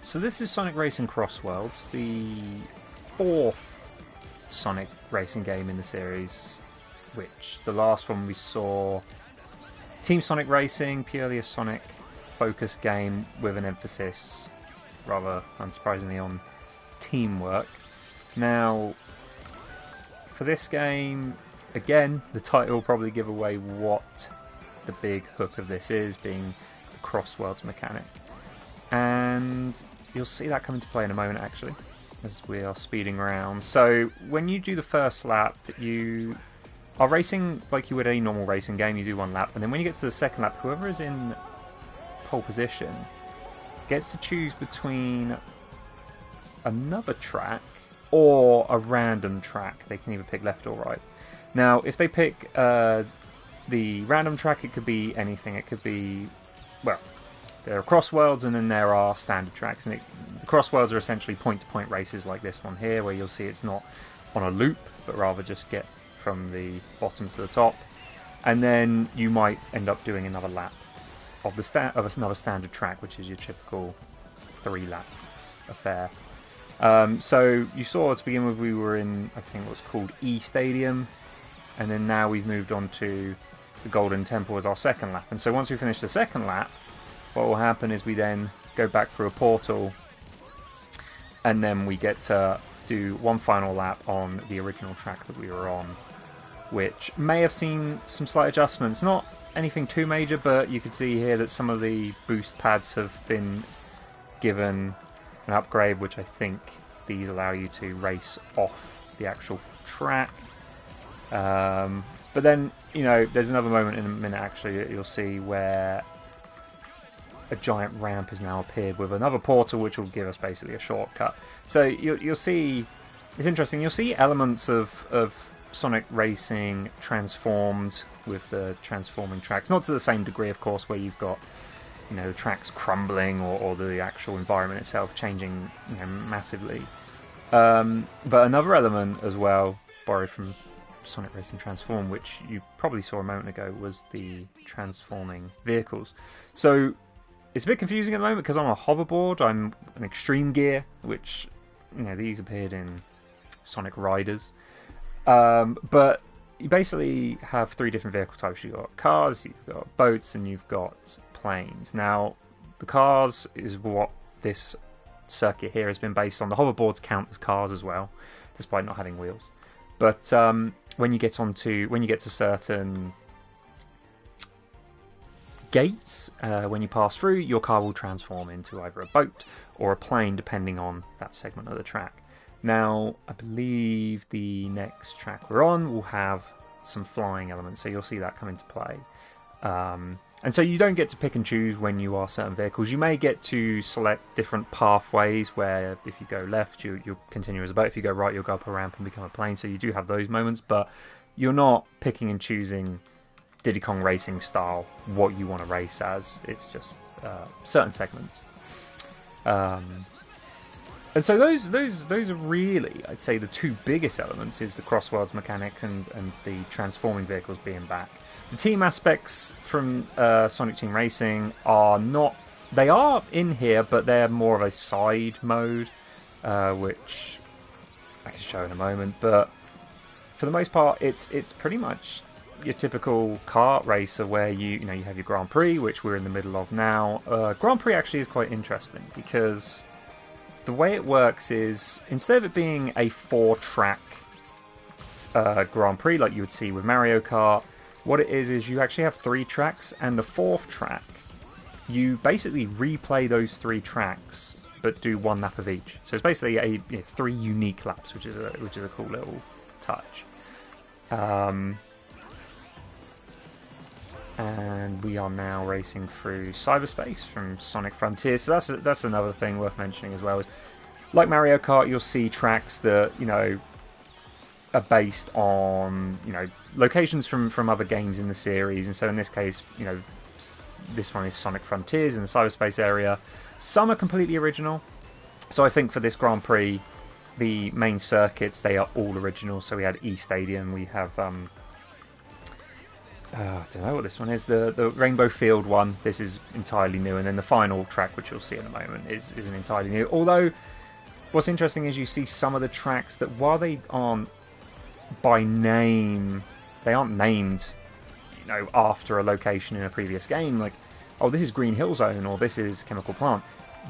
So this is Sonic Racing Cross Worlds, the fourth Sonic racing game in the series, which the last one we saw Team Sonic Racing, purely a Sonic focused game with an emphasis, rather unsurprisingly, on teamwork. Now, for this game, again, the title will probably give away what the big hook of this is, being the Cross Worlds mechanic. And you'll see that come into play in a moment, actually, as we are speeding around. So when you do the first lap, you are racing like you would any normal racing game. You do one lap, and then when you get to the second lap, whoever is in pole position gets to choose between another track or a random track. They can either pick left or right. Now, if they pick the random track, it could be anything. It could be, well, there are cross worlds and then there are standard tracks. And the cross worlds are essentially point-to-point races like this one here, where you'll see it's not on a loop, but rather just get from the bottom to the top. And then you might end up doing another lap of another standard track, which is your typical 3-lap affair. So you saw to begin with we were in, I think, what's called E Stadium, and then now we've moved on to the Golden Temple as our second lap. And so once we finish the second lap, what will happen is we then go back through a portal, and then we get to do one final lap on the original track that we were on, which may have seen some slight adjustments. Not anything too major, but you can see here that some of the boost pads have been given an upgrade, which I think these allow you to race off the actual track. But then, you know, there's another moment in a minute actually that you'll see where a giant ramp has now appeared with another portal, which will give us basically a shortcut. So you'll see, it's interesting, you'll see elements of Sonic Racing transformed with the transforming tracks. Not to the same degree, of course, where you've got, you know, the tracks crumbling or the actual environment itself changing, you know, massively. But another element as well, borrowed from Sonic Racing Transform, which you probably saw a moment ago, was the transforming vehicles. So it's a bit confusing at the moment because I'm a hoverboard, I'm an extreme gear, which, you know, these appeared in Sonic Riders. But you basically have 3 different vehicle types. You've got cars, you've got boats, and you've got planes. Now, the cars is what this circuit here has been based on. The hoverboards count as cars as well, despite not having wheels. But when you get to certain gates, when you pass through, your car will transform into either a boat or a plane, depending on that segment of the track. Now, I believe the next track we're on will have some flying elements, so you'll see that come into play. And so you don't get to pick and choose when you are certain vehicles. You may get to select different pathways where if you go left, you'll continue as a boat. If you go right, you'll go up a ramp and become a plane. So you do have those moments, but you're not picking and choosing Diddy Kong Racing style what you want to race as. It's just certain segments. And so those are really, I'd say, the 2 biggest elements, is the Cross Worlds mechanic and the transforming vehicles being back. The team aspects from Sonic Team Racing are not... They are in here, but they're more of a side mode, which I can show in a moment. But for the most part, it's pretty much your typical kart racer where you have your Grand Prix, which we're in the middle of now. Grand Prix actually is quite interesting because the way it works is, instead of it being a 4-track Grand Prix like you would see with Mario Kart, what it is you actually have 3 tracks, and the 4th track, you basically replay those 3 tracks, but do 1 lap of each. So it's basically 3 unique laps, which is a cool little touch. And we are now racing through cyberspace from Sonic Frontiers. So that's another thing worth mentioning as well. Is, like Mario Kart, you'll see tracks that, you know, are based on, you know, locations from other games in the series. And so in this case, you know, this one is Sonic Frontiers in the cyberspace area. Some are completely original. So I think for this Grand Prix, the main circuits, they are all original. So we had E Stadium, we have I don't know what this one is. The Rainbow Field one. This is entirely new, and then the final track, which you'll see in a moment, isn't entirely new. Although, what's interesting is you see some of the tracks that, while they aren't by name, they aren't named, after a location in a previous game. Like, oh, this is Green Hill Zone, or this is Chemical Plant.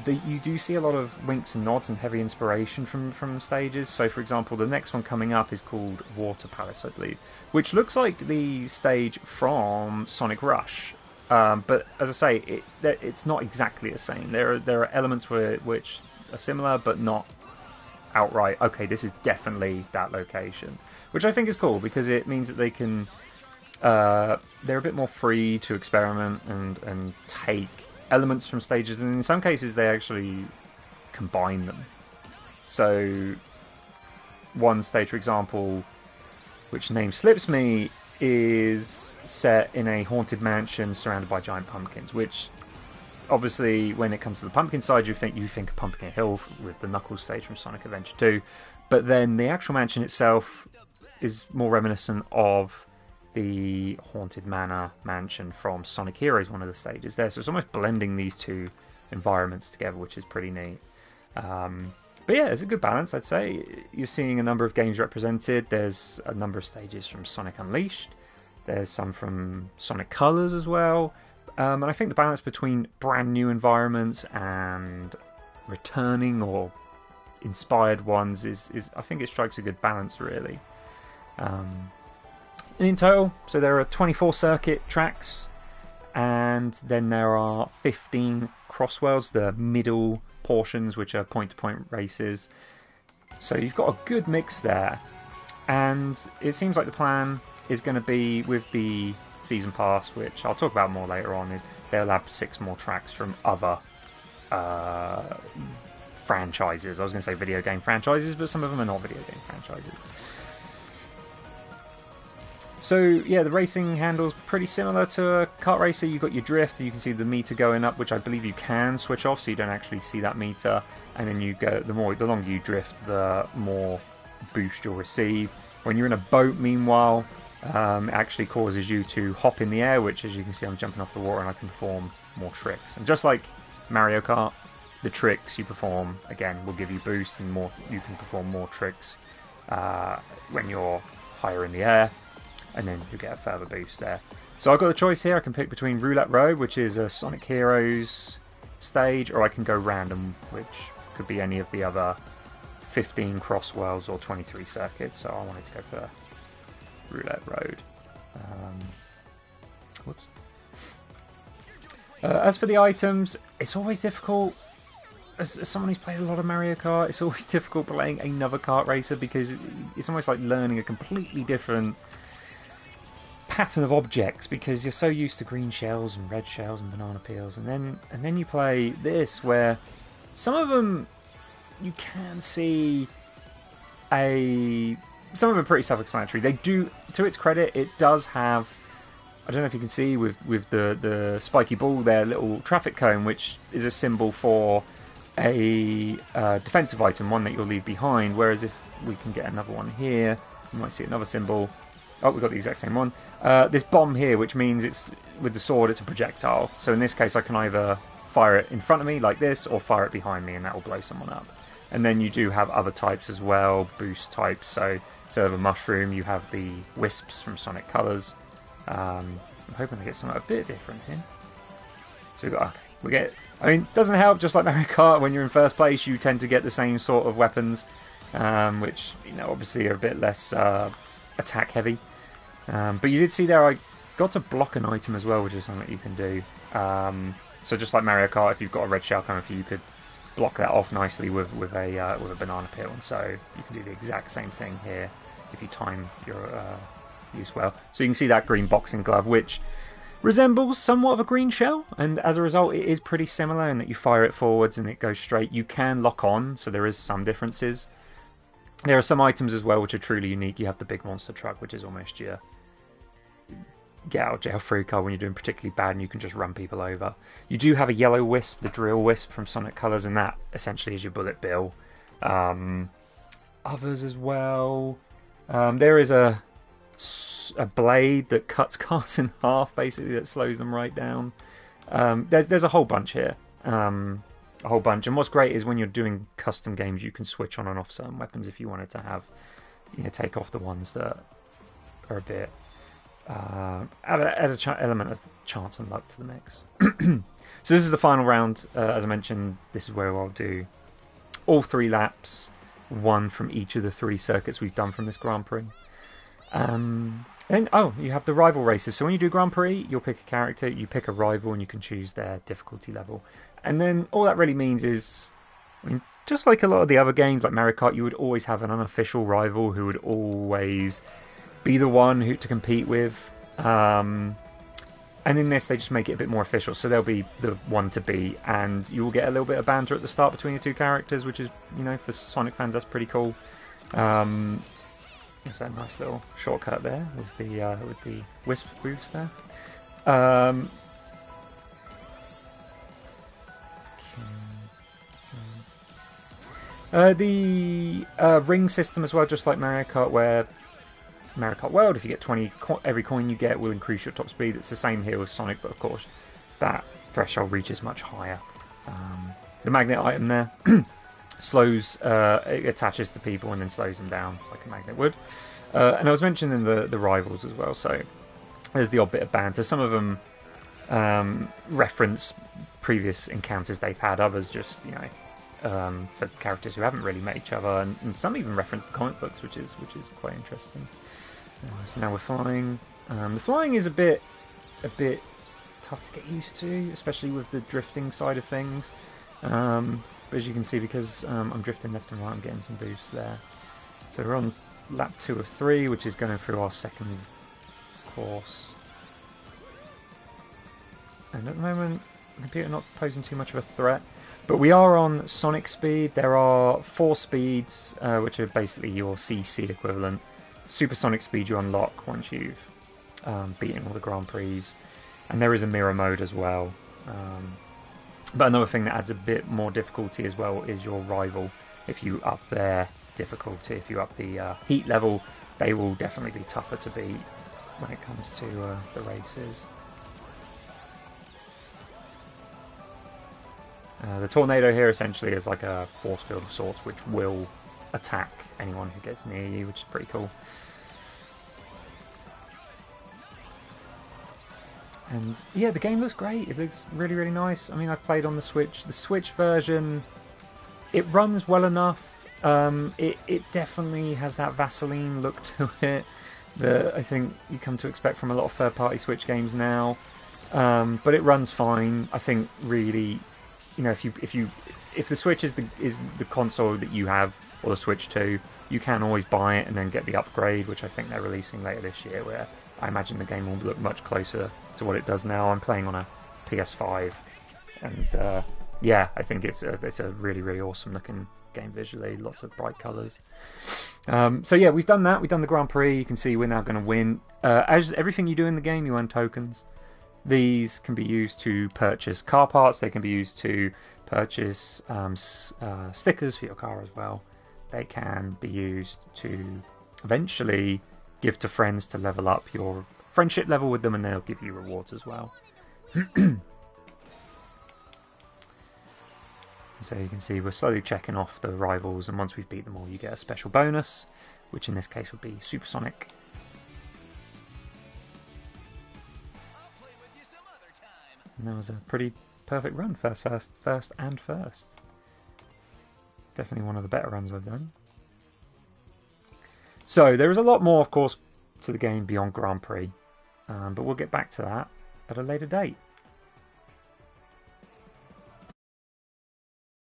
You do see a lot of winks and nods and heavy inspiration from stages. So, for example, the next one coming up is called Water Palace, I believe, which looks like the stage from Sonic Rush. But as I say, it's not exactly the same. There are elements which are similar, but not outright. Okay, this is definitely that location, which I think is cool because it means that they can. They're a bit more free to experiment and take elements from stages, and in some cases they actually combine them. So one stage, for example, which name slips me, is set in a haunted mansion surrounded by giant pumpkins, which obviously when it comes to the pumpkin side you think of Pumpkin Hill with the Knuckles stage from Sonic Adventure 2, but then the actual mansion itself is more reminiscent of the Haunted Manor mansion from Sonic Heroes, one of the stages there. So it's almost blending these two environments together, which is pretty neat. But yeah, it's a good balance, I'd say. You're seeing a number of games represented. There's a number of stages from Sonic Unleashed. There's some from Sonic Colors as well. And I think the balance between brand new environments and returning or inspired ones is I think it strikes a good balance, really. In total, so there are 24 circuit tracks, and then there are 15 crossworlds, the middle portions, which are point-to-point races. So you've got a good mix there, and it seems like the plan is going to be, with the Season Pass, which I'll talk about more later on, is they'll have 6 more tracks from other franchises. I was going to say video game franchises, but some of them are not video game franchises. So yeah, the racing handle's pretty similar to a kart racer. You've got your drift, you can see the meter going up, which I believe you can switch off, so you don't actually see that meter. And then you go, the longer you drift, the more boost you'll receive. When you're in a boat, meanwhile, it actually causes you to hop in the air, which, as you can see, I'm jumping off the water and I can perform more tricks. And just like Mario Kart, the tricks you perform, again, will give you boost, and you can perform more tricks when you're higher in the air. And then you get a further boost there. So I've got a choice here. I can pick between Roulette Road, which is a Sonic Heroes stage, or I can go random, which could be any of the other 15 cross worlds or 23 circuits. So I wanted to go for Roulette Road. Whoops. As for the items, it's always difficult. As someone who's played a lot of Mario Kart, it's always difficult playing another kart racer because it's almost like learning a completely different pattern of objects, because you're so used to green shells and red shells and banana peels, and then you play this where some of them you can see some of them are pretty self-explanatory. They do, to its credit, it does have, I don't know if you can see with the spiky ball there, little traffic cone, which is a symbol for a defensive item, one that you'll leave behind, whereas if we can get another one here, you might see another symbol. Oh, we've got the exact same one. This bomb here, which means it's with the sword, it's a projectile. So in this case, I can either fire it in front of me like this, or fire it behind me, and that will blow someone up. And then you do have other types as well, boost types. So instead of a mushroom, you have the wisps from Sonic Colors. I'm hoping to get something a bit different here. So it doesn't help, just like Mario Kart, when you're in first place, you tend to get the same sort of weapons, which, obviously are a bit less attack heavy. But you did see there I got to block an item as well, which is something that you can do. So just like Mario Kart, if you've got a red shell coming for you, you could block that off nicely with a banana peel. And so you can do the exact same thing here if you time your use well. So you can see that green boxing glove, which resembles somewhat of a green shell, and as a result it is pretty similar in that you fire it forwards and it goes straight. You can lock on, so there is some differences. There are some items as well which are truly unique. You have the big monster truck, which is almost your get out of jail free card when you're doing particularly bad, and you can just run people over. You do have a yellow wisp, the drill wisp from Sonic Colors, and that essentially is your bullet bill. Others as well. There is a a blade that cuts cars in half, basically, that slows them right down. There's a whole bunch here. A whole bunch. And what's great is when you're doing custom games, you can switch on and off certain weapons if you wanted to have, take off the ones that are a bit add an element of chance and luck to the mix. So this is the final round. As I mentioned, this is where I'll do all 3 laps, one from each of the 3 circuits we've done from this Grand Prix. And you have the rival races. So when you do Grand Prix, you'll pick a character, you pick a rival, and you can choose their difficulty level. And then all that really means is, just like a lot of the other games, like Mario Kart, you would always have an unofficial rival who would always be the one to compete with. And in this, they just make it a bit more official. So they'll be the one to beat, and you will get a little bit of banter at the start between the 2 characters, which is, for Sonic fans, that's pretty cool. There's that nice little shortcut there with the wisp boost there. The ring system as well, just like Mario Kart, where Mario Kart World, if you get 20, every coin you get will increase your top speed. It's the same here with Sonic, but of course that threshold reaches much higher. The magnet item there slows, it attaches to people and then slows them down like a magnet would. And I was mentioning the rivals as well, so there's the odd bit of banter. Some of them reference previous encounters they've had, others just, for characters who haven't really met each other, and some even reference the comic books, which is quite interesting. So now we're flying. The flying is a bit tough to get used to, especially with the drifting side of things. But as you can see, because I'm drifting left and right, I'm getting some boosts there. So we're on lap 2 of 3, which is going through our second course. And at the moment, computer not posing too much of a threat. But we are on Sonic speed. There are 4 speeds, which are basically your CC equivalent. Supersonic speed you unlock once you've beaten all the Grand Prix. And there is a mirror mode as well. But another thing that adds a bit more difficulty as well is your rival. If you up their difficulty, if you up the heat level, they will definitely be tougher to beat when it comes to the races. The tornado here essentially is like a force field of sorts, which will attack anyone who gets near you, which is pretty cool. And yeah, the game looks great. It looks really, really nice. I mean, I've played on the Switch. The Switch version, it runs well enough. It definitely has that Vaseline look to it that I think you come to expect from a lot of third-party Switch games now. But it runs fine. I think really, if the Switch is the console that you have, or the Switch 2, you can always buy it and then get the upgrade, which I think they're releasing later this year, where I imagine the game will look much closer to what it does now. I'm playing on a PS5, and yeah, I think it's a really, really awesome looking game visually, lots of bright colours. So yeah, we've done that. We've done the Grand Prix. You can see we're now going to win. As everything you do in the game, you earn tokens. These can be used to purchase car parts. They can be used to purchase stickers for your car as well. They can be used to eventually give to friends to level up your friendship level with them, and they'll give you rewards as well. So you can see we're slowly checking off the rivals, and once we've beat them all, you get a special bonus, which in this case would be Supersonic. And that was a pretty perfect run, first, and first. Definitely one of the better runs I've done. So there is a lot more, of course, to the game beyond Grand Prix, but we'll get back to that at a later date.